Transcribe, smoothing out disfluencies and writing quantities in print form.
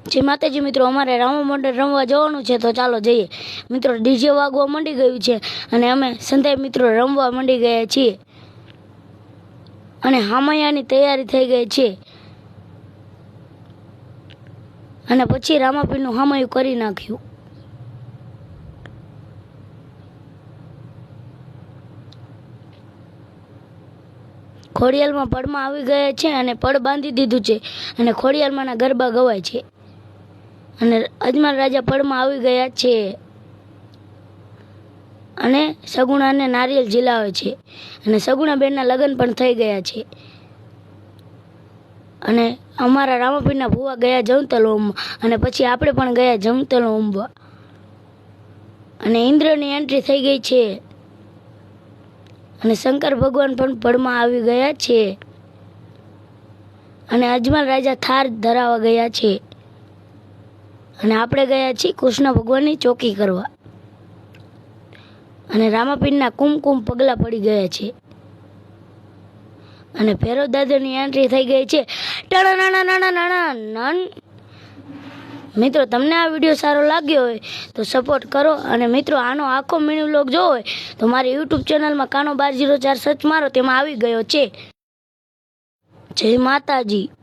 જય માતાજી મિત્રો, અમારે રામા મંડળ રમવા જવાનું છે, તો ચાલો જઈએ મિત્રો। ડીજે વાગવા માંડી ગયું છે અને અમે સંતાઈ મિત્રો રમવા માંડી ગયા છીએ અને હામૈયાની તૈયારી થઈ ગઈ છે અને પછી રામાપીરનું હામૈયું કરી નાખ્યું। ખોડિયાલમાં પડમાં આવી ગયા છે અને પડ બાંધી દીધું છે અને ખોડિયાલમાંના ગરબા ગવાય છે અને અજમલ રાજા પડમાં આવી ગયા છે અને સગુણાને નારિયેલ ઝીલાવે છે અને સગુણા બેનના લગ્ન પણ થઈ ગયા છે અને અમારા રામાપીરના ભુવા ગયા જમતલ ઓમવા અને પછી આપણે પણ ગયા જમતલ ઓમવા અને ઇન્દ્રની એન્ટ્રી થઈ ગઈ છે અને શંકર ભગવાન પણ પડમાં આવી ગયા છે અને અજમલ રાજા થાર ધરાવા ગયા છે અને આપણે ગયા છીએ કૃષ્ણ ભગવાનની ચોકી કરવા અને રામાપીરના કુમકુમ પગલા પડી ગયા છે અને ભૈરવ દાદાની એન્ટ્રી થઈ ગઈ છે। મિત્રો, તમને આ વિડીયો સારો લાગ્યો હોય તો સપોર્ટ કરો અને મિત્રો આનો આખો મિની વ્લોગ જોવો હોય તો મારી યુટ્યુબ ચેનલમાં કાનો 1204 સર્ચ મારો, તેમાં આવી ગયો છે। જય માતાજી।